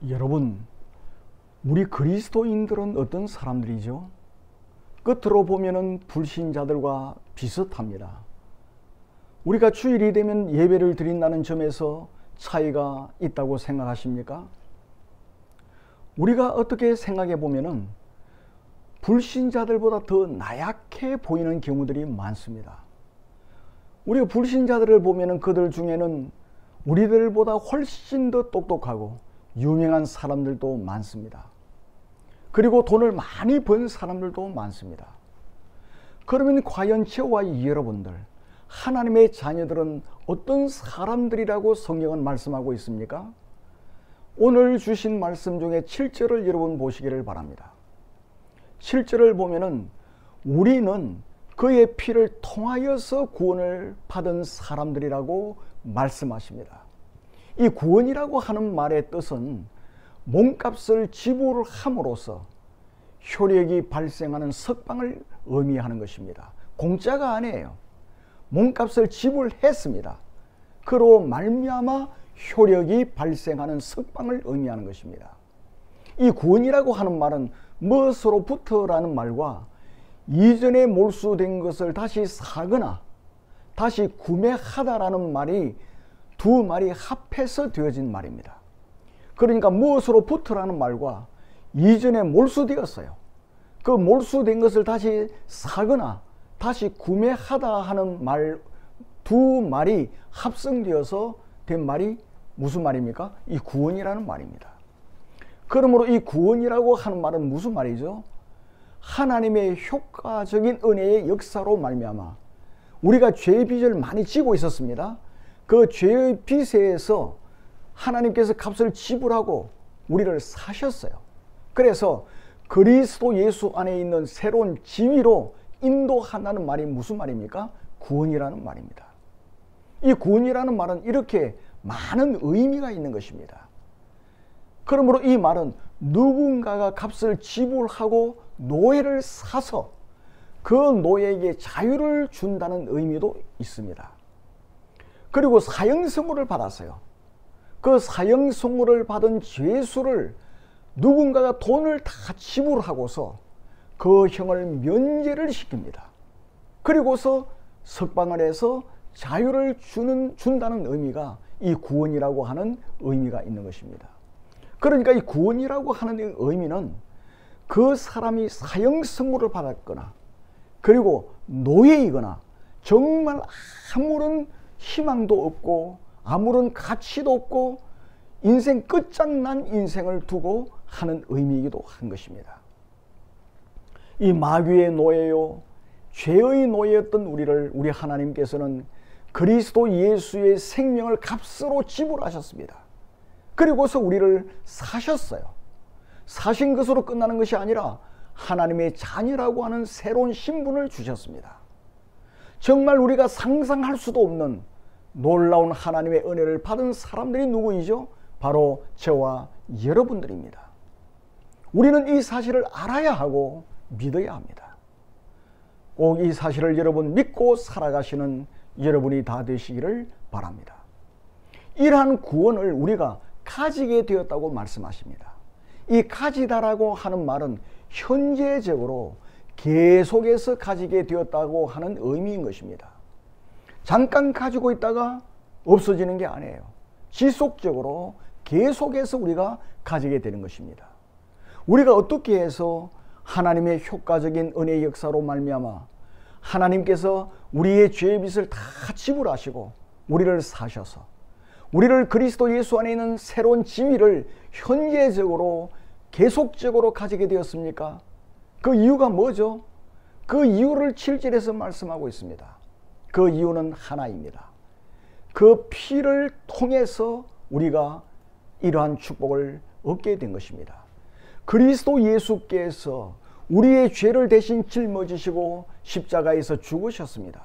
여러분, 우리 그리스도인들은 어떤 사람들이죠? 끝으로 보면은 불신자들과 비슷합니다. 우리가 주일이 되면 예배를 드린다는 점에서 차이가 있다고 생각하십니까? 우리가 어떻게 생각해 보면은 불신자들보다 더 나약해 보이는 경우들이 많습니다. 우리가 불신자들을 보면은 그들 중에는 우리들보다 훨씬 더 똑똑하고 유명한 사람들도 많습니다. 그리고 돈을 많이 번 사람들도 많습니다. 그러면 과연 저와 여러분들, 하나님의 자녀들은 어떤 사람들이라고 성경은 말씀하고 있습니까? 오늘 주신 말씀 중에 7절을 여러분 보시기를 바랍니다. 7절을 보면은 우리는 그의 피를 통하여서 구원을 받은 사람들이라고 말씀하십니다. 이 구원이라고 하는 말의 뜻은 몸값을 지불함으로써 효력이 발생하는 석방을 의미하는 것입니다. 공짜가 아니에요. 몸값을 지불했습니다. 그로 말미암아 효력이 발생하는 석방을 의미하는 것입니다. 이 구원이라고 하는 말은 무엇으로부터라는 말과 이전에 몰수된 것을 다시 사거나 다시 구매하다라는 말이 두 말이 합해서 되어진 말입니다. 그러니까 무엇으로부터라는 말과 이전에 몰수되었어요. 그 몰수된 것을 다시 사거나 다시 구매하다 하는 말, 두 말이 합성되어서 된 말이 무슨 말입니까? 이 구원이라는 말입니다. 그러므로 이 구원이라고 하는 말은 무슨 말이죠? 하나님의 효과적인 은혜의 역사로 말미암아 우리가 죄의 빚을 많이 지고 있었습니다. 그 죄의 빚에서 하나님께서 값을 지불하고 우리를 사셨어요. 그래서 그리스도 예수 안에 있는 새로운 지위로 인도한다는 말이 무슨 말입니까? 구원이라는 말입니다. 이 구원이라는 말은 이렇게 많은 의미가 있는 것입니다. 그러므로 이 말은 누군가가 값을 지불하고 노예를 사서 그 노예에게 자유를 준다는 의미도 있습니다. 그리고 사형선고를 받았어요. 그 사형선고를 받은 죄수를 누군가가 돈을 다 지불하고서 그 형을 면제를 시킵니다. 그리고서 석방을 해서 자유를 준다는 의미가 이 구원이라고 하는 의미가 있는 것입니다. 그러니까 이 구원이라고 하는 의미는 그 사람이 사형선고를 받았거나 그리고 노예이거나 정말 아무런 희망도 없고 아무런 가치도 없고 인생 끝장난 인생을 두고 하는 의미이기도 한 것입니다. 이 마귀의 노예요, 죄의 노예였던 우리 하나님께서는 그리스도 예수의 생명을 값으로 지불하셨습니다. 그리고서 우리를 사셨어요. 사신 것으로 끝나는 것이 아니라 하나님의 자녀라고 하는 새로운 신분을 주셨습니다. 정말 우리가 상상할 수도 없는 놀라운 하나님의 은혜를 받은 사람들이 누구이죠? 바로 저와 여러분들입니다. 우리는 이 사실을 알아야 하고 믿어야 합니다. 꼭 이 사실을 여러분 믿고 살아가시는 여러분이 다 되시기를 바랍니다. 이러한 구원을 우리가 가지게 되었다고 말씀하십니다. 이 가지다라고 하는 말은 현재적으로 계속해서 가지게 되었다고 하는 의미인 것입니다. 잠깐 가지고 있다가 없어지는 게 아니에요. 지속적으로 계속해서 우리가 가지게 되는 것입니다. 우리가 어떻게 해서 하나님의 효과적인 은혜의 역사로 말미암아 하나님께서 우리의 죄의 빚을 다 지불하시고 우리를 사셔서 우리를 그리스도 예수 안에 있는 새로운 지위를 현재적으로 계속적으로 가지게 되었습니까? 그 이유가 뭐죠? 그 이유를 7절에서 말씀하고 있습니다. 그 이유는 하나입니다. 그 피를 통해서 우리가 이러한 축복을 얻게 된 것입니다. 그리스도 예수께서 우리의 죄를 대신 짊어지시고 십자가에서 죽으셨습니다.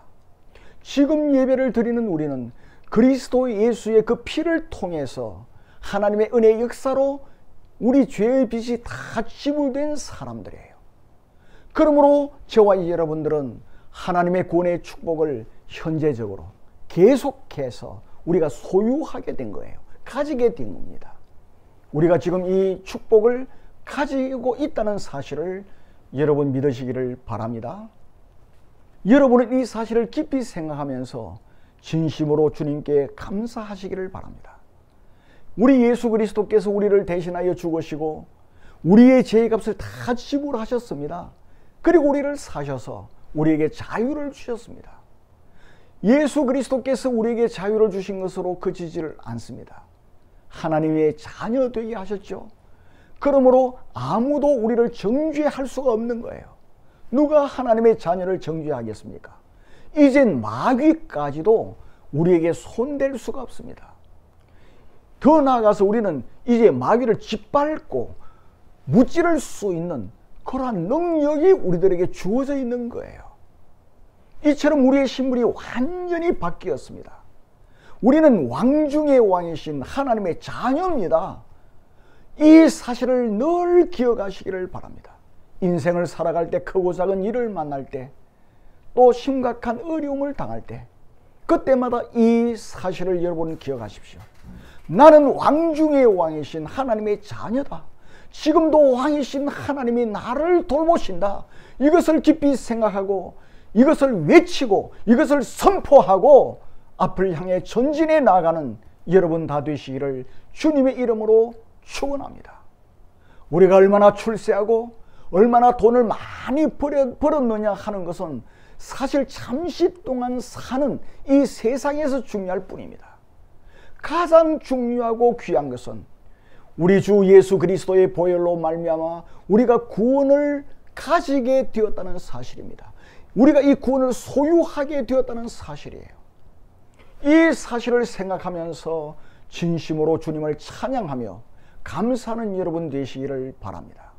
지금 예배를 드리는 우리는 그리스도 예수의 그 피를 통해서 하나님의 은혜의 역사로 우리 죄의 빚이 다 지불된 사람들이에요. 그러므로 저와 여러분들은 하나님의 구원의 축복을 현재적으로 계속해서 우리가 소유하게 된 거예요. 가지게 된 겁니다. 우리가 지금 이 축복을 가지고 있다는 사실을 여러분 믿으시기를 바랍니다. 여러분은 이 사실을 깊이 생각하면서 진심으로 주님께 감사하시기를 바랍니다. 우리 예수 그리스도께서 우리를 대신하여 죽으시고 우리의 죄값을 다 지불하셨습니다. 그리고 우리를 사셔서 우리에게 자유를 주셨습니다. 예수 그리스도께서 우리에게 자유를 주신 것으로 그치지를 않습니다. 하나님의 자녀 되게 하셨죠. 그러므로 아무도 우리를 정죄할 수가 없는 거예요. 누가 하나님의 자녀를 정죄하겠습니까? 이젠 마귀까지도 우리에게 손댈 수가 없습니다. 더 나아가서 우리는 이제 마귀를 짓밟고 무찌를 수 있는 그러한 능력이 우리들에게 주어져 있는 거예요. 이처럼 우리의 신분이 완전히 바뀌었습니다. 우리는 왕 중의 왕이신 하나님의 자녀입니다. 이 사실을 늘 기억하시기를 바랍니다. 인생을 살아갈 때 크고 작은 일을 만날 때 또 심각한 어려움을 당할 때 그때마다 이 사실을 여러분 기억하십시오. 나는 왕 중의 왕이신 하나님의 자녀다. 지금도 왕이신 하나님이 나를 돌보신다. 이것을 깊이 생각하고 이것을 외치고 이것을 선포하고 앞을 향해 전진해 나아가는 여러분 다 되시기를 주님의 이름으로 축원합니다. 우리가 얼마나 출세하고 얼마나 돈을 많이 벌었느냐 하는 것은 사실 잠시 동안 사는 이 세상에서 중요할 뿐입니다. 가장 중요하고 귀한 것은 우리 주 예수 그리스도의 보혈로 말미암아 우리가 구원을 가지게 되었다는 사실입니다. 우리가 이 구원을 소유하게 되었다는 사실이에요. 이 사실을 생각하면서 진심으로 주님을 찬양하며 감사하는 여러분 되시기를 바랍니다.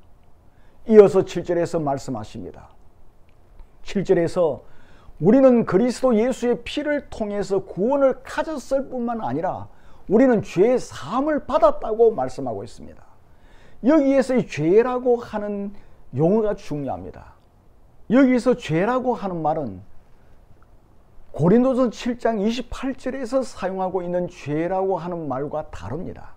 이어서 7절에서 말씀하십니다. 7절에서 우리는 그리스도 예수의 피를 통해서 구원을 가졌을 뿐만 아니라 우리는 죄의 사함을 받았다고 말씀하고 있습니다. 여기에서 이 죄라고 하는 용어가 중요합니다. 여기서 죄라고 하는 말은 고린도전 7장 28절에서 사용하고 있는 죄라고 하는 말과 다릅니다.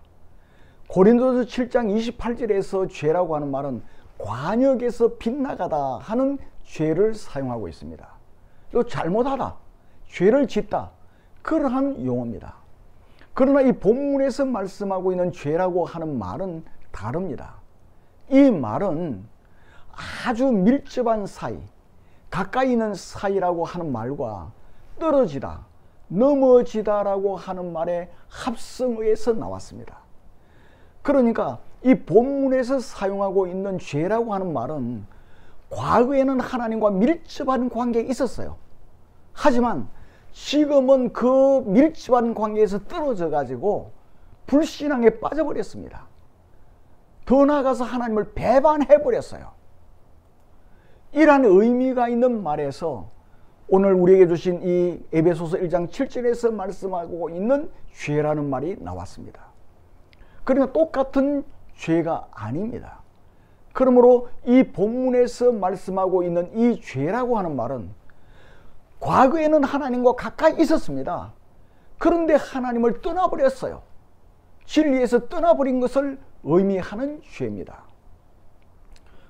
고린도전 7장 28절에서 죄라고 하는 말은 관역에서 빗나가다 하는 죄를 사용하고 있습니다. 또 잘못하다, 죄를 짓다, 그러한 용어입니다. 그러나 이 본문에서 말씀하고 있는 죄라고 하는 말은 다릅니다. 이 말은 아주 밀접한 사이, 가까이 있는 사이라고 하는 말과 떨어지다, 넘어지다라고 하는 말의 합성어에서 나왔습니다. 그러니까 이 본문에서 사용하고 있는 죄라고 하는 말은 과거에는 하나님과 밀접한 관계가 있었어요. 하지만 지금은 그 밀접한 관계에서 떨어져 가지고 불신앙에 빠져버렸습니다. 더 나아가서 하나님을 배반해 버렸어요. 이러한 의미가 있는 말에서 오늘 우리에게 주신 이 에베소서 1장 7절에서 말씀하고 있는 죄라는 말이 나왔습니다. 그러나 똑같은 죄가 아닙니다. 그러므로 이 본문에서 말씀하고 있는 이 죄라고 하는 말은 과거에는 하나님과 가까이 있었습니다. 그런데 하나님을 떠나버렸어요. 진리에서 떠나버린 것을 의미하는 죄입니다.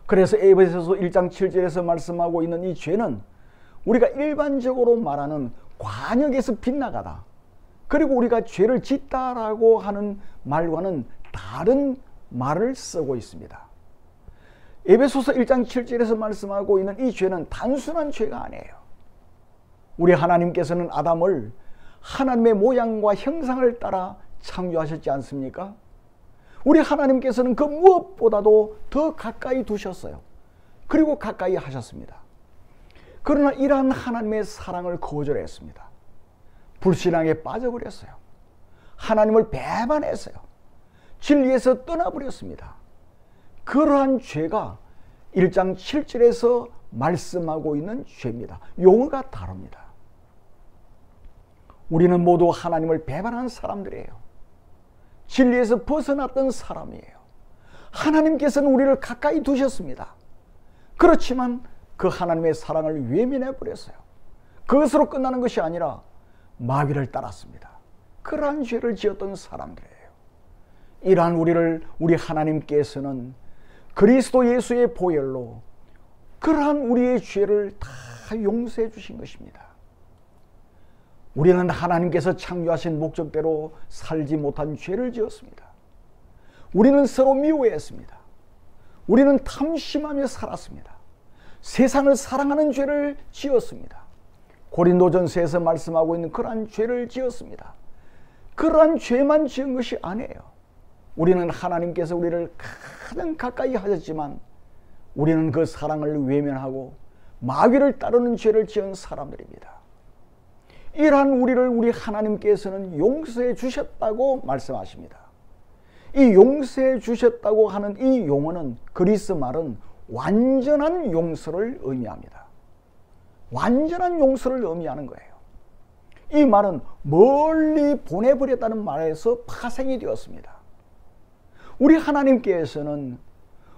그래서 에베소서 1장 7절에서 말씀하고 있는 이 죄는 우리가 일반적으로 말하는 관역에서 빗나가다, 그리고 우리가 죄를 짓다라고 하는 말과는 다른 말을 쓰고 있습니다. 에베소서 1장 7절에서 말씀하고 있는 이 죄는 단순한 죄가 아니에요. 우리 하나님께서는 아담을 하나님의 모양과 형상을 따라 창조하셨지 않습니까? 우리 하나님께서는 그 무엇보다도 더 가까이 두셨어요. 그리고 가까이 하셨습니다. 그러나 이러한 하나님의 사랑을 거절했습니다. 불신앙에 빠져버렸어요. 하나님을 배반했어요. 진리에서 떠나버렸습니다. 그러한 죄가 1장 7절에서 말씀하고 있는 죄입니다. 용어가 다릅니다. 우리는 모두 하나님을 배반한 사람들이에요. 진리에서 벗어났던 사람이에요. 하나님께서는 우리를 가까이 두셨습니다. 그렇지만 그 하나님의 사랑을 외면해 버렸어요. 그것으로 끝나는 것이 아니라 마귀를 따랐습니다. 그러한 죄를 지었던 사람들이에요. 이러한 우리를 우리 하나님께서는 그리스도 예수의 보혈로 그러한 우리의 죄를 다 용서해 주신 것입니다. 우리는 하나님께서 창조하신 목적대로 살지 못한 죄를 지었습니다. 우리는 서로 미워했습니다. 우리는 탐심하며 살았습니다. 세상을 사랑하는 죄를 지었습니다. 고린도전서에서 말씀하고 있는 그러한 죄를 지었습니다. 그러한 죄만 지은 것이 아니에요. 우리는 하나님께서 우리를 가장 가까이 하셨지만 우리는 그 사랑을 외면하고 마귀를 따르는 죄를 지은 사람들입니다. 이러한 우리를 우리 하나님께서는 용서해 주셨다고 말씀하십니다. 이 용서해 주셨다고 하는 이 용어는 그리스 말은 완전한 용서를 의미합니다. 완전한 용서를 의미하는 거예요. 이 말은 멀리 보내버렸다는 말에서 파생이 되었습니다. 우리 하나님께서는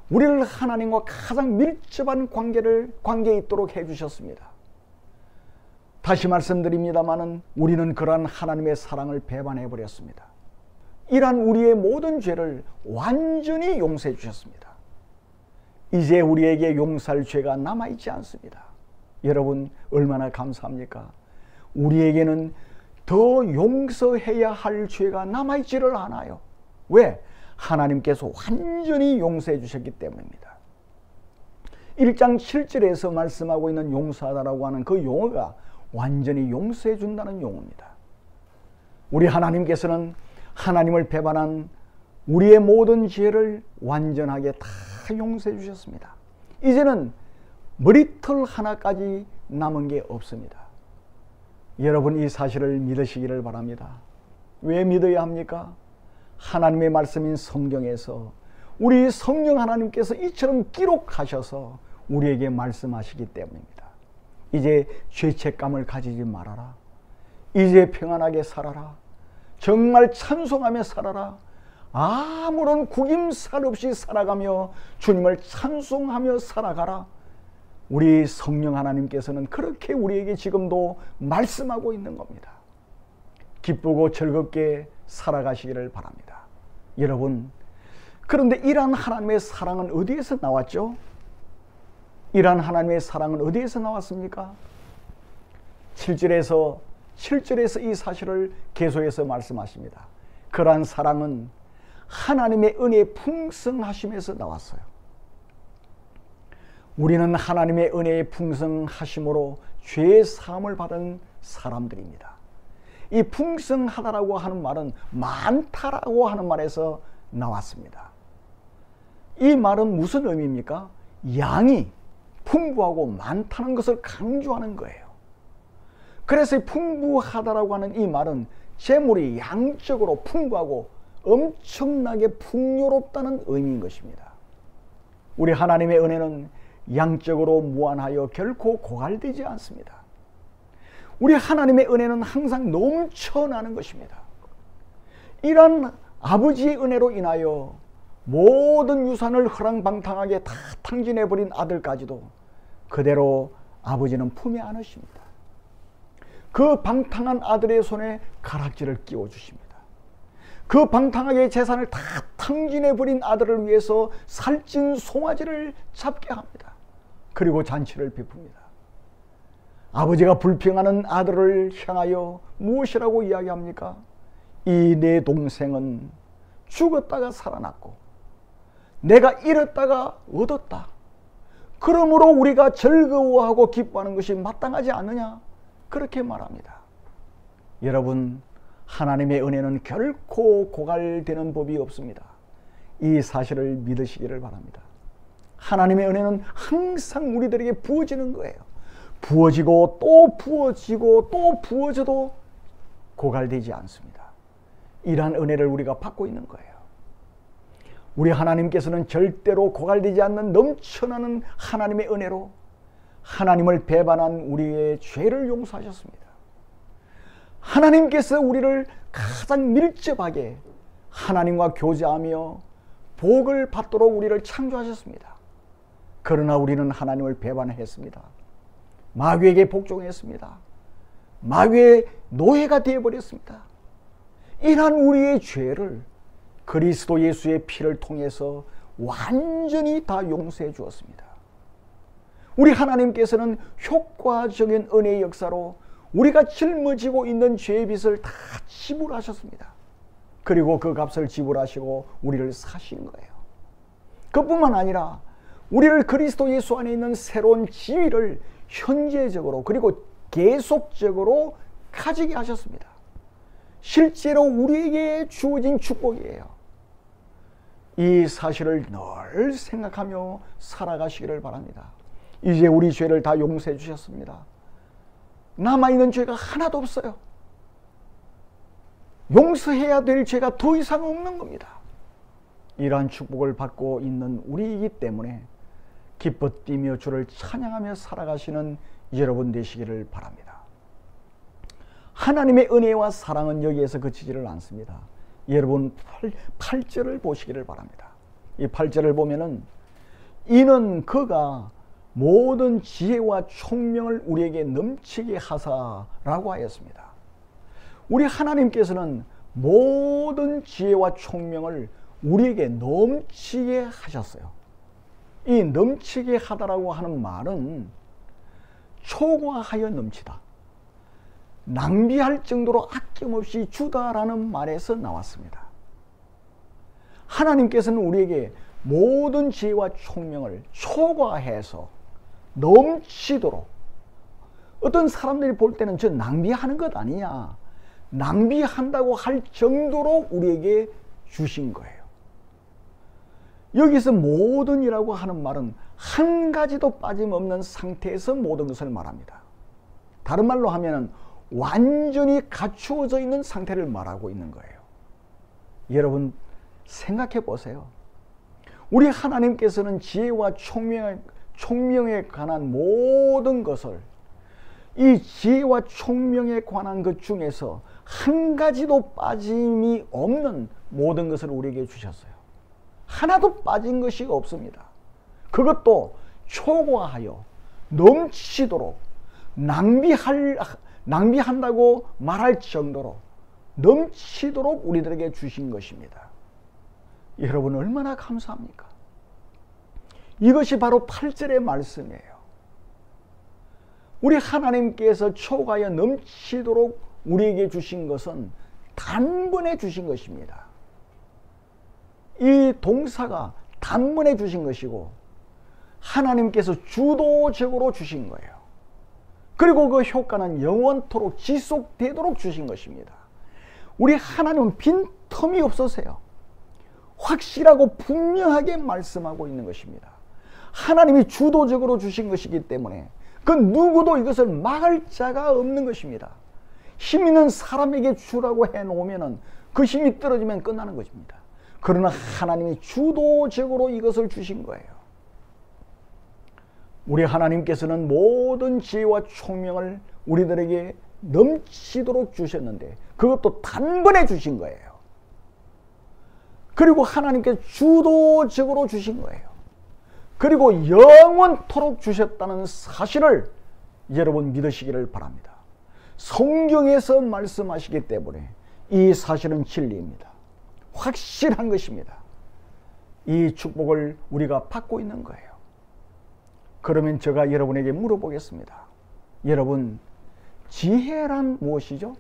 우리를 하나님과 가장 밀접한 관계에 있도록 해주셨습니다. 다시 말씀드립니다마는 우리는 그러한 하나님의 사랑을 배반해버렸습니다. 이러한 우리의 모든 죄를 완전히 용서해 주셨습니다. 이제 우리에게 용서할 죄가 남아있지 않습니다. 여러분 얼마나 감사합니까? 우리에게는 더 용서해야 할 죄가 남아있지를 않아요. 왜? 하나님께서 완전히 용서해 주셨기 때문입니다. 1장 7절에서 말씀하고 있는 용서하다라고 하는 그 용어가 완전히 용서해 준다는 용어입니다. 우리 하나님께서는 하나님을 배반한 우리의 모든 죄를 완전하게 다 용서해 주셨습니다. 이제는 머리털 하나까지 남은 게 없습니다. 여러분 이 사실을 믿으시기를 바랍니다. 왜 믿어야 합니까? 하나님의 말씀인 성경에서 우리 성령 하나님께서 이처럼 기록하셔서 우리에게 말씀하시기 때문입니다. 이제 죄책감을 가지지 말아라. 이제 평안하게 살아라. 정말 찬송하며 살아라. 아무런 구김살 없이 살아가며 주님을 찬송하며 살아가라. 우리 성령 하나님께서는 그렇게 우리에게 지금도 말씀하고 있는 겁니다. 기쁘고 즐겁게 살아가시기를 바랍니다. 여러분, 그런데 이러한 하나님의 사랑은 어디에서 나왔죠? 이러한 하나님의 사랑은 어디에서 나왔습니까? 7절에서 이 사실을 계속해서 말씀하십니다. 그러한 사랑은 하나님의 은혜의 풍성하심에서 나왔어요. 우리는 하나님의 은혜의 풍성하심으로 죄의 사함을 받은 사람들입니다. 이 풍성하다라고 하는 말은 많다라고 하는 말에서 나왔습니다. 이 말은 무슨 의미입니까? 양이 풍부하고 많다는 것을 강조하는 거예요. 그래서 풍부하다라고 하는 이 말은 재물이 양적으로 풍부하고 엄청나게 풍요롭다는 의미인 것입니다. 우리 하나님의 은혜는 양적으로 무한하여 결코 고갈되지 않습니다. 우리 하나님의 은혜는 항상 넘쳐나는 것입니다. 이런 아버지의 은혜로 인하여 모든 유산을 허랑방탕하게 다 탕진해버린 아들까지도 그대로 아버지는 품에 안으십니다. 그 방탕한 아들의 손에 가락지를 끼워주십니다. 그 방탕하게 재산을 다 탕진해버린 아들을 위해서 살찐 송아지를 잡게 합니다. 그리고 잔치를 베풉니다. 아버지가 불평하는 아들을 향하여 무엇이라고 이야기합니까? 이 내 동생은 죽었다가 살아났고 내가 잃었다가 얻었다. 그러므로 우리가 즐거워하고 기뻐하는 것이 마땅하지 않느냐? 그렇게 말합니다. 여러분, 하나님의 은혜는 결코 고갈되는 법이 없습니다. 이 사실을 믿으시기를 바랍니다. 하나님의 은혜는 항상 우리들에게 부어지는 거예요. 부어지고 또 부어지고 또 부어져도 고갈되지 않습니다. 이러한 은혜를 우리가 받고 있는 거예요. 우리 하나님께서는 절대로 고갈되지 않는 넘쳐나는 하나님의 은혜로 하나님을 배반한 우리의 죄를 용서하셨습니다. 하나님께서 우리를 가장 밀접하게 하나님과 교제하며 복을 받도록 우리를 창조하셨습니다. 그러나 우리는 하나님을 배반했습니다. 마귀에게 복종했습니다. 마귀의 노예가 되어버렸습니다. 이러한 우리의 죄를 그리스도 예수의 피를 통해서 완전히 다 용서해 주었습니다. 우리 하나님께서는 효과적인 은혜의 역사로 우리가 짊어지고 있는 죄의 빚을 다 지불하셨습니다. 그리고 그 값을 지불하시고 우리를 사신 거예요. 그뿐만 아니라 우리를 그리스도 예수 안에 있는 새로운 지위를 현재적으로 그리고 계속적으로 가지게 하셨습니다. 실제로 우리에게 주어진 축복이에요. 이 사실을 늘 생각하며 살아가시기를 바랍니다. 이제 우리 죄를 다 용서해 주셨습니다. 남아있는 죄가 하나도 없어요. 용서해야 될 죄가 더 이상 없는 겁니다. 이러한 축복을 받고 있는 우리이기 때문에 기뻐 뛰며 주를 찬양하며 살아가시는 여러분 되시기를 바랍니다. 하나님의 은혜와 사랑은 여기에서 그치지를 않습니다. 여러분 8절을 보시기를 바랍니다. 이 8절을 보면은 이는 그가 모든 지혜와 총명을 우리에게 넘치게 하사라고 하였습니다. 우리 하나님께서는 모든 지혜와 총명을 우리에게 넘치게 하셨어요. 이 넘치게 하다라고 하는 말은 초과하여 넘치다, 낭비할 정도로 아낌없이 주다라는 말에서 나왔습니다. 하나님께서는 우리에게 모든 지혜와 총명을 초과해서 넘치도록, 어떤 사람들이 볼 때는 저 낭비하는 것 아니냐, 낭비한다고 할 정도로 우리에게 주신 거예요. 여기서 모든이라고 하는 말은 한 가지도 빠짐없는 상태에서 모든 것을 말합니다. 다른 말로 하면 완전히 갖추어져 있는 상태를 말하고 있는 거예요. 여러분 생각해 보세요. 우리 하나님께서는 지혜와 총명에 관한 모든 것을, 이 지혜와 총명에 관한 것 중에서 한 가지도 빠짐이 없는 모든 것을 우리에게 주셨어요. 하나도 빠진 것이 없습니다. 그것도 초과하여 넘치도록, 낭비한다고 말할 정도로 넘치도록 우리들에게 주신 것입니다. 여러분 얼마나 감사합니까? 이것이 바로 8절의 말씀이에요. 우리 하나님께서 초과하여 넘치도록 우리에게 주신 것은 단번에 주신 것입니다. 이 동사가 단번에 주신 것이고 하나님께서 주도적으로 주신 거예요. 그리고 그 효과는 영원토록 지속되도록 주신 것입니다. 우리 하나님은 빈틈이 없으세요. 확실하고 분명하게 말씀하고 있는 것입니다. 하나님이 주도적으로 주신 것이기 때문에 그 누구도 이것을 막을 자가 없는 것입니다. 힘 있는 사람에게 주라고 해놓으면 그 힘이 떨어지면 끝나는 것입니다. 그러나 하나님이 주도적으로 이것을 주신 거예요. 우리 하나님께서는 모든 지혜와 총명을 우리들에게 넘치도록 주셨는데 그것도 단번에 주신 거예요. 그리고 하나님께서 주도적으로 주신 거예요. 그리고 영원토록 주셨다는 사실을 여러분 믿으시기를 바랍니다. 성경에서 말씀하시기 때문에 이 사실은 진리입니다. 확실한 것입니다. 이 축복을 우리가 받고 있는 거예요. 그러면 제가 여러분에게 물어보겠습니다. 여러분, 지혜란 무엇이죠?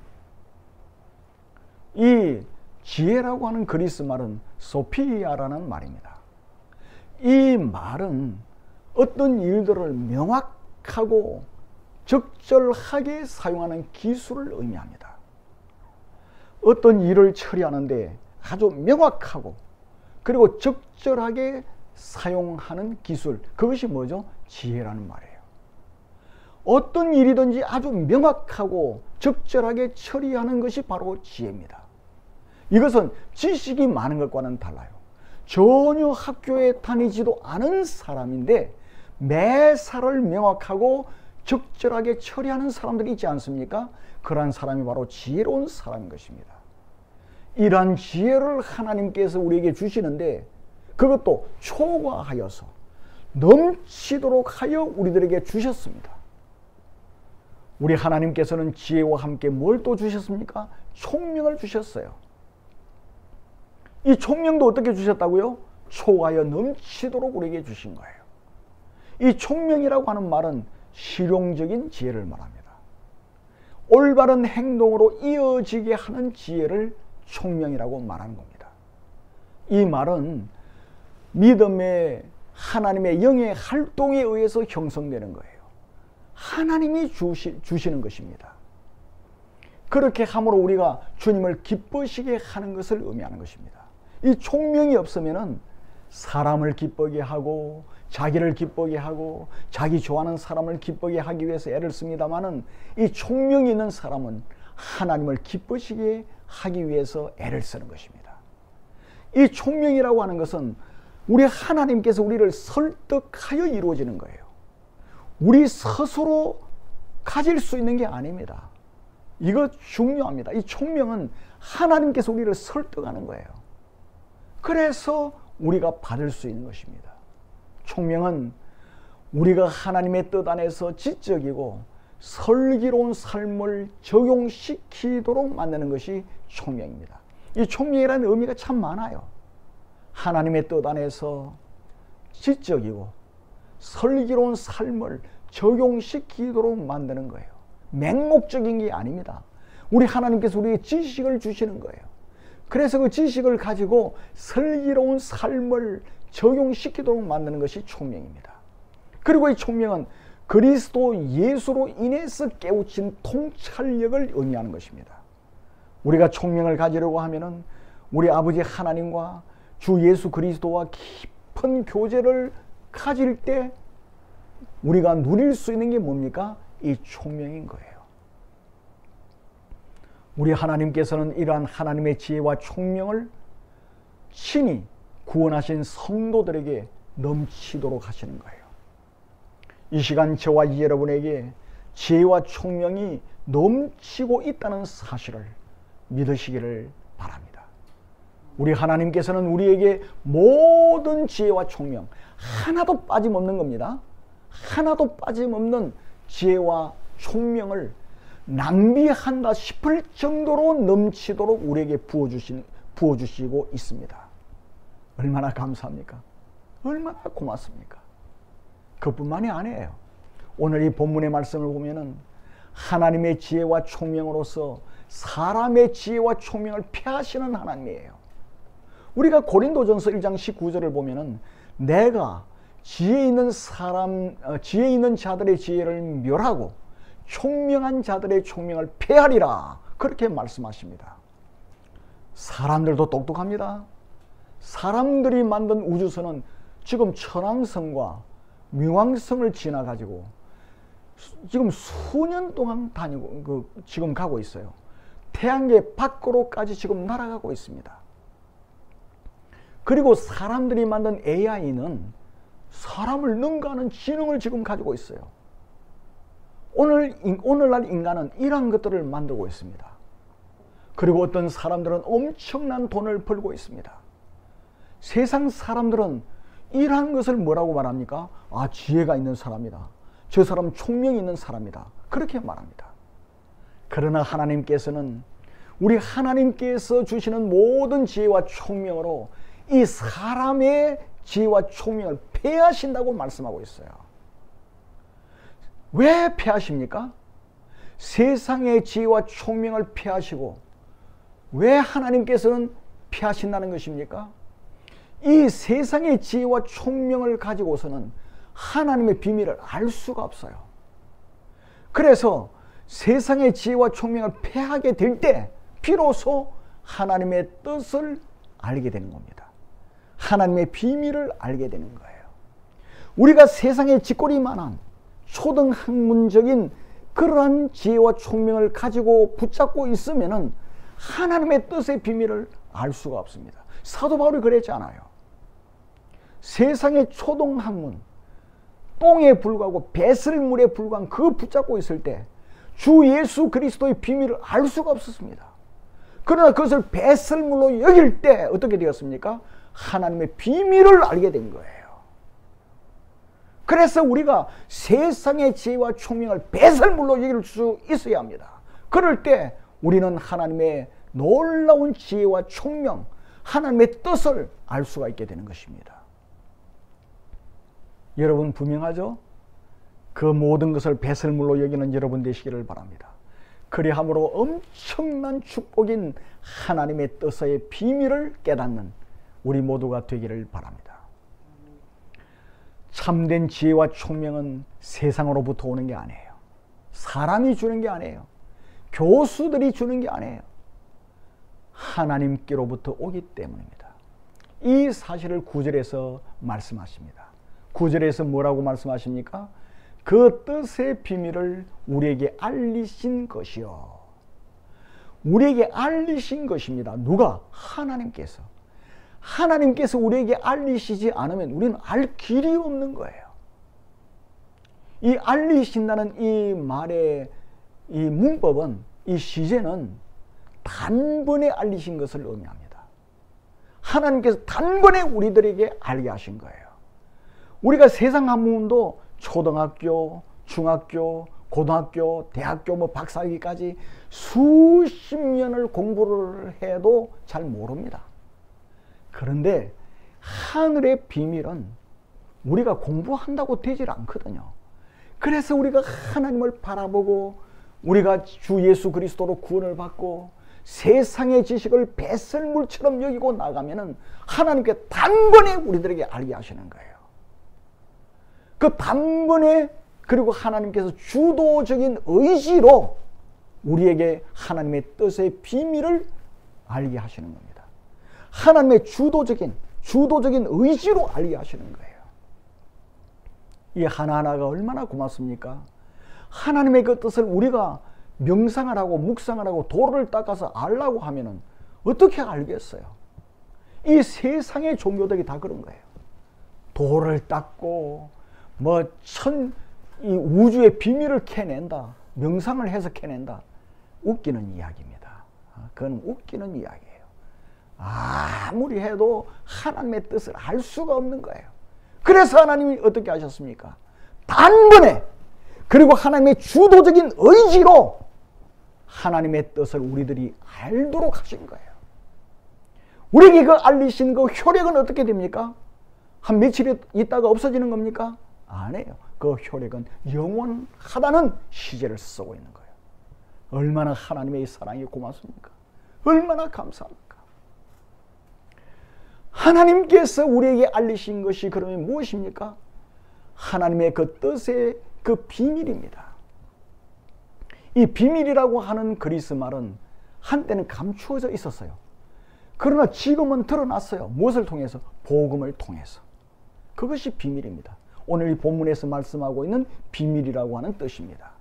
이 지혜라고 하는 그리스 말은 소피아라는 말입니다. 이 말은 어떤 일들을 명확하고 적절하게 사용하는 기술을 의미합니다. 어떤 일을 처리하는데 아주 명확하고 그리고 적절하게 사용하는 기술, 그것이 뭐죠? 지혜라는 말이에요. 어떤 일이든지 아주 명확하고 적절하게 처리하는 것이 바로 지혜입니다. 이것은 지식이 많은 것과는 달라요. 전혀 학교에 다니지도 않은 사람인데 매사를 명확하고 적절하게 처리하는 사람들이 있지 않습니까? 그러한 사람이 바로 지혜로운 사람인 것입니다. 이러한 지혜를 하나님께서 우리에게 주시는데 그것도 초과하여서 넘치도록 하여 우리들에게 주셨습니다. 우리 하나님께서는 지혜와 함께 뭘 또 주셨습니까? 총명을 주셨어요. 이 총명도 어떻게 주셨다고요? 초과하여 넘치도록 우리에게 주신 거예요. 이 총명이라고 하는 말은 실용적인 지혜를 말합니다. 올바른 행동으로 이어지게 하는 지혜를 총명이라고 말하는 겁니다. 이 말은 믿음의 하나님의 영의 활동에 의해서 형성되는 거예요. 하나님이 주시는 것입니다. 그렇게 함으로 우리가 주님을 기쁘시게 하는 것을 의미하는 것입니다. 이 총명이 없으면은 사람을 기쁘게 하고 자기를 기쁘게 하고 자기 좋아하는 사람을 기쁘게 하기 위해서 애를 씁니다마는 이 총명이 있는 사람은 하나님을 기쁘시게 하기 위해서 애를 쓰는 것입니다. 이 총명이라고 하는 것은 우리 하나님께서 우리를 설득하여 이루어지는 거예요. 우리 스스로 가질 수 있는 게 아닙니다. 이거 중요합니다. 이 총명은 하나님께서 우리를 설득하는 거예요. 그래서 우리가 받을 수 있는 것입니다. 총명은 우리가 하나님의 뜻 안에서 지적이고 슬기로운 삶을 적용시키도록 만드는 것이 총명입니다. 이 총명이라는 의미가 참 많아요. 하나님의 뜻 안에서 지적이고 슬기로운 삶을 적용시키도록 만드는 거예요. 맹목적인 게 아닙니다. 우리 하나님께서 우리에게 지식을 주시는 거예요. 그래서 그 지식을 가지고 슬기로운 삶을 적용시키도록 만드는 것이 총명입니다. 그리고 이 총명은 그리스도 예수로 인해서 깨우친 통찰력을 의미하는 것입니다. 우리가 총명을 가지려고 하면은 우리 아버지 하나님과 주 예수 그리스도와 깊은 교제를 가질 때 우리가 누릴 수 있는 게 뭡니까? 이 총명인 거예요. 우리 하나님께서는 이러한 하나님의 지혜와 총명을 친히 구원하신 성도들에게 넘치도록 하시는 거예요. 이 시간 저와 여러분에게 지혜와 총명이 넘치고 있다는 사실을 믿으시기를 바랍니다. 우리 하나님께서는 우리에게 모든 지혜와 총명 하나도 빠짐없는 겁니다. 하나도 빠짐없는 지혜와 총명을 낭비한다 싶을 정도로 넘치도록 우리에게 부어주시고 있습니다. 얼마나 감사합니까? 얼마나 고맙습니까? 그뿐만이 아니에요. 오늘 이 본문의 말씀을 보면은 하나님의 지혜와 총명으로서 사람의 지혜와 총명을 폐하시는 하나님이에요. 우리가 고린도전서 1장 19절을 보면은 내가 지혜 있는 자들의 지혜를 멸하고 총명한 자들의 총명을 폐하리라 그렇게 말씀하십니다. 사람들도 똑똑합니다. 사람들이 만든 우주선은 지금 천왕성과冥王성을 지나가지고 지금 수년 동안 지금 가고 있어요. 태양계 밖으로까지 지금 날아가고 있습니다. 그리고 사람들이 만든 AI는 사람을 능가하는 지능을 지금 가지고 있어요. 오늘날 인간은 이러한 것들을 만들고 있습니다. 그리고 어떤 사람들은 엄청난 돈을 벌고 있습니다. 세상 사람들은 이러한 것을 뭐라고 말합니까? 아, 지혜가 있는 사람이다. 저 사람 총명이 있는 사람이다. 그렇게 말합니다. 그러나 하나님께서는 우리 하나님께서 주시는 모든 지혜와 총명으로 이 사람의 지혜와 총명을 폐하신다고 말씀하고 있어요. 왜 폐하십니까? 세상의 지혜와 총명을 폐하시고 왜 하나님께서는 폐하신다는 것입니까? 이 세상의 지혜와 총명을 가지고서는 하나님의 비밀을 알 수가 없어요. 그래서 세상의 지혜와 총명을 폐하게 될 때 비로소 하나님의 뜻을 알게 되는 겁니다. 하나님의 비밀을 알게 되는 거예요. 우리가 세상에 쥐꼬리만한 초등학문적인 그러한 지혜와 총명을 가지고 붙잡고 있으면은 하나님의 뜻의 비밀을 알 수가 없습니다. 사도 바울이 그랬잖아요. 세상의 초등학문, 똥에 불과하고 배설물에 불과한 그거 붙잡고 있을 때 주 예수 그리스도의 비밀을 알 수가 없었습니다. 그러나 그것을 배설물로 여길 때 어떻게 되었습니까? 하나님의 비밀을 알게 된 거예요. 그래서 우리가 세상의 지혜와 총명을 배설물로 여길 수 있어야 합니다. 그럴 때 우리는 하나님의 놀라운 지혜와 총명, 하나님의 뜻을 알 수가 있게 되는 것입니다. 여러분 분명하죠? 그 모든 것을 배설물로 여기는 여러분 되시기를 바랍니다. 그리함으로 엄청난 축복인 하나님의 뜻의 비밀을 깨닫는 우리 모두가 되기를 바랍니다. 참된 지혜와 총명은 세상으로부터 오는 게 아니에요. 사람이 주는 게 아니에요. 교수들이 주는 게 아니에요. 하나님께로부터 오기 때문입니다. 이 사실을 9절에서 말씀하십니다. 9절에서 뭐라고 말씀하십니까? 그 뜻의 비밀을 우리에게 알리신 것이요. 우리에게 알리신 것입니다. 누가? 하나님께서. 하나님께서 우리에게 알리시지 않으면 우리는 알 길이 없는 거예요. 이 알리신다는 이 말의 이 문법은, 이 시제는 단번에 알리신 것을 의미합니다. 하나님께서 단번에 우리들에게 알게 하신 거예요. 우리가 세상 학문도 초등학교, 중학교, 고등학교, 대학교, 박사학위까지 수십 년을 공부를 해도 잘 모릅니다. 그런데 하늘의 비밀은 우리가 공부한다고 되질 않거든요. 그래서 우리가 하나님을 바라보고 우리가 주 예수 그리스도로 구원을 받고 세상의 지식을 배설물처럼 여기고 나가면은 하나님께 단번에 우리들에게 알게 하시는 거예요. 그 단번에, 그리고 하나님께서 주도적인 의지로 우리에게 하나님의 뜻의 비밀을 알게 하시는 겁니다. 하나님의 주도적인 의지로 알게 하시는 거예요. 이 하나하나가 얼마나 고맙습니까? 하나님의 그 뜻을 우리가 명상을 하고 묵상을 하고 도를 닦아서 알라고 하면은 어떻게 알겠어요? 이 세상의 종교들이 다 그런 거예요. 도를 닦고 이 우주의 비밀을 캐낸다, 명상을 해서 캐낸다. 웃기는 이야기입니다. 그건 웃기는 이야기예요. 아무리 해도 하나님의 뜻을 알 수가 없는 거예요. 그래서 하나님이 어떻게 하셨습니까? 단번에, 그리고 하나님의 주도적인 의지로 하나님의 뜻을 우리들이 알도록 하신 거예요. 우리에게 그 알리신 그 효력은 어떻게 됩니까? 한 며칠 있다가 없어지는 겁니까? 아니에요. 그 효력은 영원하다는 시제를 쓰고 있는 거예요. 얼마나 하나님의 사랑이 고맙습니까? 얼마나 감사합니까? 하나님께서 우리에게 알리신 것이 그러면 무엇입니까? 하나님의 그 뜻의 그 비밀입니다. 이 비밀이라고 하는 그리스 말은 한때는 감추어져 있었어요. 그러나 지금은 드러났어요. 무엇을 통해서? 복음을 통해서. 그것이 비밀입니다. 오늘 이 본문에서 말씀하고 있는 비밀이라고 하는 뜻입니다.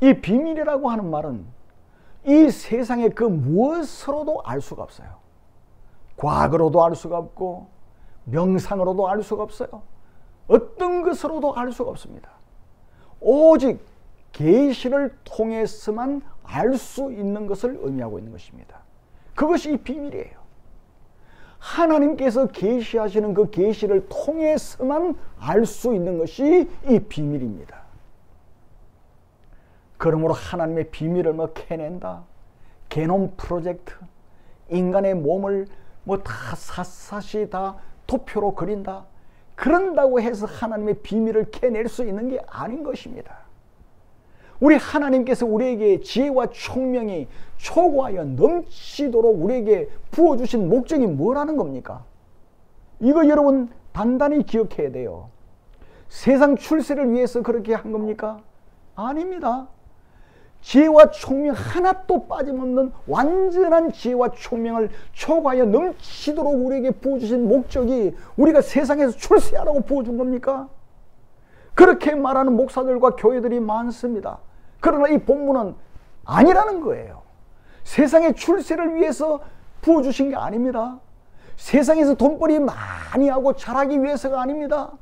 이 비밀이라고 하는 말은 이 세상의 그 무엇으로도 알 수가 없어요. 과거로도 알 수가 없고 명상으로도 알 수가 없어요. 어떤 것으로도 알 수가 없습니다. 오직 계시를 통해서만 알 수 있는 것을 의미하고 있는 것입니다. 그것이 이 비밀이에요. 하나님께서 계시하시는 그 계시를 통해서만 알 수 있는 것이 이 비밀입니다. 그러므로 하나님의 비밀을 캐낸다, 게놈 프로젝트, 인간의 몸을 다 샅샅이 다 도표로 그린다, 그런다고 해서 하나님의 비밀을 캐낼 수 있는 게 아닌 것입니다. 우리 하나님께서 우리에게 지혜와 총명이 초과하여 넘치도록 우리에게 부어주신 목적이 뭐라는 겁니까? 이거 여러분 단단히 기억해야 돼요. 세상 출세를 위해서 그렇게 한 겁니까? 아닙니다. 지혜와 총명 하나도 빠짐없는 완전한 지혜와 총명을 초과하여 넘치도록 우리에게 부어주신 목적이 우리가 세상에서 출세하라고 부어준 겁니까? 그렇게 말하는 목사들과 교회들이 많습니다. 그러나 이 본문은 아니라는 거예요. 세상의 출세를 위해서 부어주신 게 아닙니다. 세상에서 돈벌이 많이 하고 잘하기 위해서가 아닙니다.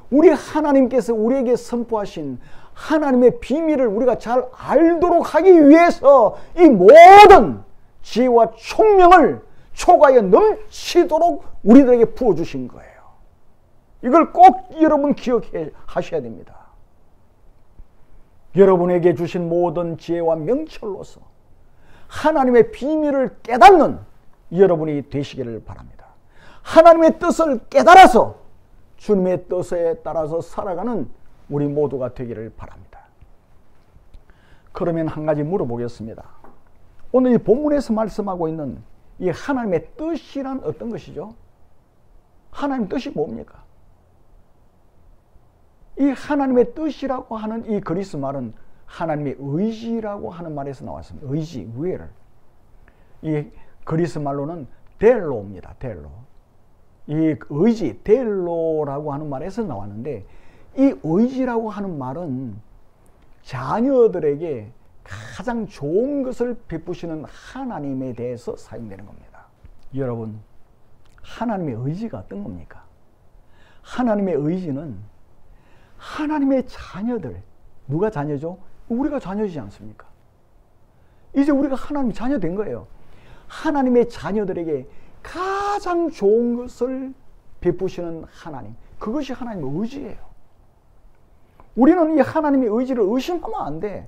우리 하나님께서 우리에게 선포하신 하나님의 비밀을 우리가 잘 알도록 하기 위해서 이 모든 지혜와 총명을 초과하여 넘치도록 우리들에게 부어주신 거예요. 이걸 꼭 여러분 기억하셔야 됩니다. 여러분에게 주신 모든 지혜와 명철로서 하나님의 비밀을 깨닫는 여러분이 되시기를 바랍니다. 하나님의 뜻을 깨달아서 주님의 뜻에 따라서 살아가는 우리 모두가 되기를 바랍니다. 그러면 한 가지 물어보겠습니다. 오늘 이 본문에서 말씀하고 있는 이 하나님의 뜻이란 어떤 것이죠? 하나님 뜻이 뭡니까? 이 하나님의 뜻이라고 하는 이 그리스 말은 하나님의 의지라고 하는 말에서 나왔습니다. 의지, will. 이 그리스 말로는 델로입니다. 델로. 이 의지, 델로라고 하는 말에서 나왔는데, 이 의지라고 하는 말은 자녀들에게 가장 좋은 것을 베푸시는 하나님에 대해서 사용되는 겁니다. 여러분, 하나님의 의지가 어떤 겁니까? 하나님의 의지는 하나님의 자녀들, 누가 자녀죠? 우리가 자녀이지 않습니까? 이제 우리가 하나님의 자녀 된 거예요. 하나님의 자녀들에게 가장 좋은 것을 베푸시는 하나님, 그것이 하나님의 의지예요. 우리는 이 하나님의 의지를 의심하면 안 돼.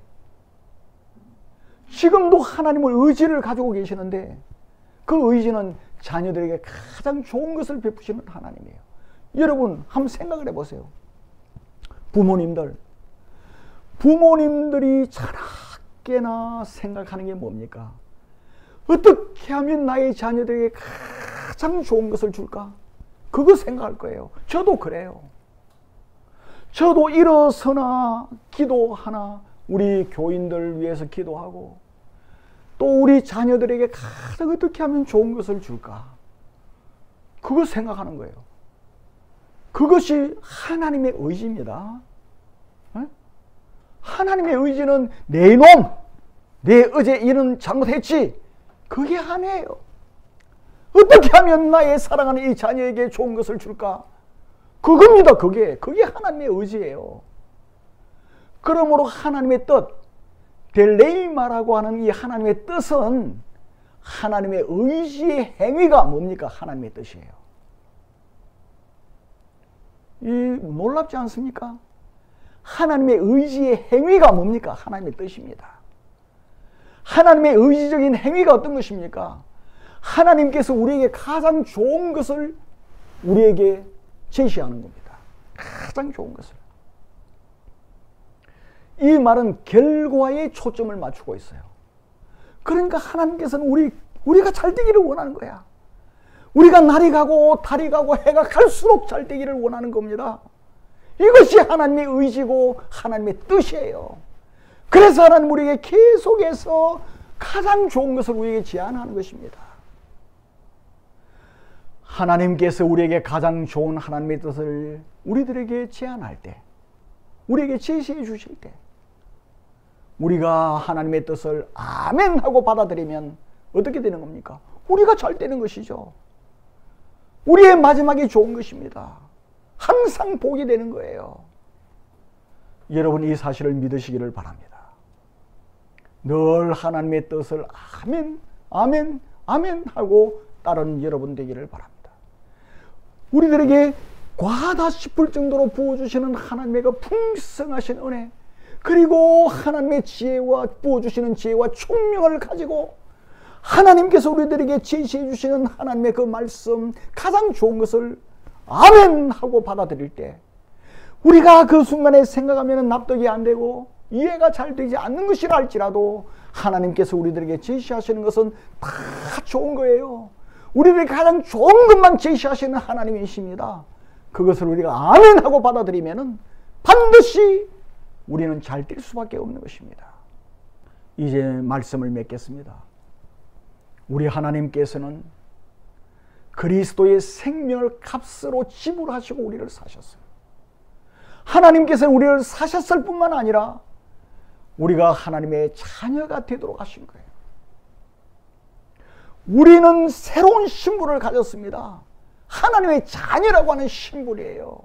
지금도 하나님의 의지를 가지고 계시는데 그 의지는 자녀들에게 가장 좋은 것을 베푸시는 하나님이에요. 여러분 한번 생각을 해보세요. 부모님들이 자나깨나 생각하는 게 뭡니까? 어떻게 하면 나의 자녀들에게 가장 좋은 것을 줄까? 그거 생각할 거예요. 저도 그래요. 저도 일어서나 기도하나 우리 교인들 위해서 기도하고 또 우리 자녀들에게 가장 어떻게 하면 좋은 것을 줄까? 그거 생각하는 거예요. 그것이 하나님의 의지입니다. 네? 하나님의 의지는 내 이놈, 내 어제 일은 잘못했지, 그게 아니에요. 어떻게 하면 나의 사랑하는 이 자녀에게 좋은 것을 줄까? 그겁니다. 그게 하나님의 의지예요. 그러므로 하나님의 뜻, 델레이마라고 하는 이 하나님의 뜻은 하나님의 의지의 행위가 뭡니까? 하나님의 뜻이에요. 놀랍지 않습니까? 하나님의 의지의 행위가 뭡니까? 하나님의 뜻입니다. 하나님의 의지적인 행위가 어떤 것입니까? 하나님께서 우리에게 가장 좋은 것을 우리에게 제시하는 겁니다. 가장 좋은 것을. 이 말은 결과에 초점을 맞추고 있어요. 그러니까 하나님께서는 우리가 잘 되기를 원하는 거야. 우리가 날이 가고 달이 가고 해가 갈수록 잘 되기를 원하는 겁니다. 이것이 하나님의 의지고 하나님의 뜻이에요. 그래서 하나님 우리에게 계속해서 가장 좋은 것을 우리에게 제안하는 것입니다. 하나님께서 우리에게 가장 좋은 하나님의 뜻을 우리들에게 제안할 때, 우리에게 제시해 주실 때, 우리가 하나님의 뜻을 아멘 하고 받아들이면 어떻게 되는 겁니까? 우리가 잘 되는 것이죠. 우리의 마지막이 좋은 것입니다. 항상 복이 되는 거예요. 여러분 이 사실을 믿으시기를 바랍니다. 늘 하나님의 뜻을 아멘, 아멘, 아멘 하고 따르는 여러분 되기를 바랍니다. 우리들에게 과하다 싶을 정도로 부어주시는 하나님의 그 풍성하신 은혜, 그리고 하나님의 지혜와 부어주시는 지혜와 총명을 가지고 하나님께서 우리들에게 제시해 주시는 하나님의 그 말씀, 가장 좋은 것을 아멘 하고 받아들일 때 우리가 그 순간에 생각하면 납득이 안 되고 이해가 잘 되지 않는 것이라 할지라도 하나님께서 우리들에게 제시하시는 것은 다 좋은 거예요. 우리들에게 가장 좋은 것만 제시하시는 하나님이십니다. 그것을 우리가 아멘 하고 받아들이면 반드시 우리는 잘 될 수밖에 없는 것입니다. 이제 말씀을 맺겠습니다. 우리 하나님께서는 그리스도의 생명을 값으로 지불하시고 우리를 사셨어요. 하나님께서는 우리를 사셨을 뿐만 아니라 우리가 하나님의 자녀가 되도록 하신 거예요. 우리는 새로운 신분을 가졌습니다. 하나님의 자녀라고 하는 신분이에요.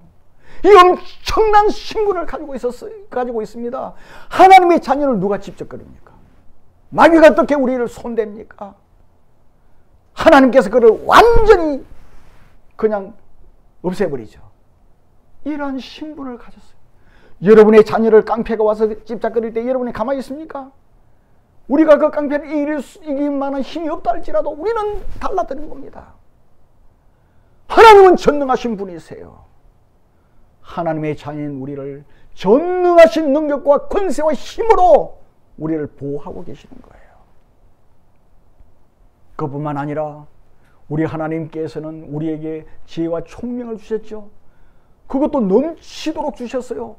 이 엄청난 신분을 가지고 있습니다. 하나님의 자녀를 누가 직접 그립니까? 마귀가 어떻게 우리를 손댑니까? 하나님께서 그를 완전히 그냥 없애버리죠. 이러한 신분을 가졌어요. 여러분의 자녀를 깡패가 와서 찝작거릴 때 여러분이 가만히 있습니까? 우리가 그 깡패를 이길 만한 힘이 없다 할지라도 우리는 달라드는 겁니다. 하나님은 전능하신 분이세요. 하나님의 자녀인 우리를 전능하신 능력과 권세와 힘으로 우리를 보호하고 계시는 거예요. 그뿐만 아니라 우리 하나님께서는 우리에게 지혜와 총명을 주셨죠. 그것도 넘치도록 주셨어요.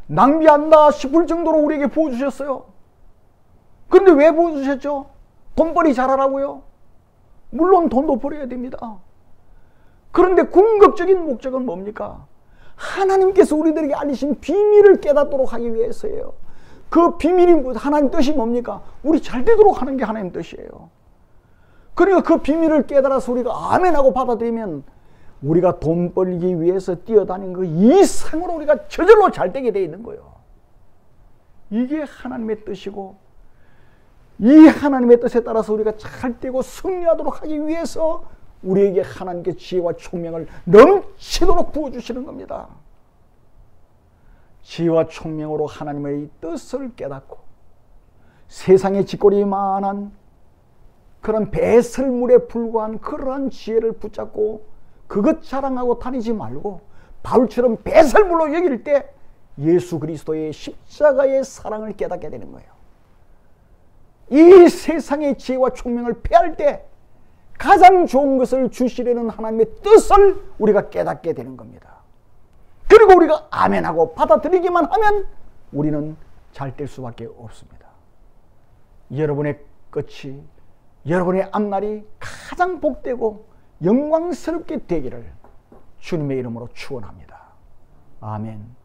낭비한다 싶을 정도로 우리에게 부어주셨어요. 그런데 왜 부어주셨죠? 돈벌이 잘하라고요? 물론 돈도 벌어야 됩니다. 그런데 궁극적인 목적은 뭡니까? 하나님께서 우리들에게 알리신 비밀을 깨닫도록 하기 위해서예요. 그 비밀이 하나님 뜻이 뭡니까? 우리 잘 되도록 하는 게 하나님 뜻이에요. 그러니까 그 비밀을 깨달아서 우리가 아멘하고 받아들이면 우리가 돈 벌기 위해서 뛰어다니는 그 이상으로 우리가 저절로 잘 되게 되어 있는 거예요. 이게 하나님의 뜻이고, 이 하나님의 뜻에 따라서 우리가 잘 되고 승리하도록 하기 위해서 우리에게 하나님께 지혜와 총명을 넘치도록 부어주시는 겁니다. 지혜와 총명으로 하나님의 뜻을 깨닫고 세상의 짓거리만한 그런 배설물에 불과한 그러한 지혜를 붙잡고 그것 자랑하고 다니지 말고 바울처럼 배설물로 여길 때 예수 그리스도의 십자가의 사랑을 깨닫게 되는 거예요. 이 세상의 지혜와 총명을 패할 때 가장 좋은 것을 주시려는 하나님의 뜻을 우리가 깨닫게 되는 겁니다. 그리고 우리가 아멘하고 받아들이기만 하면 우리는 잘 될 수밖에 없습니다. 여러분의 끝이, 여러분의 앞날이 가장 복되고 영광스럽게 되기를 주님의 이름으로 축원합니다. 아멘.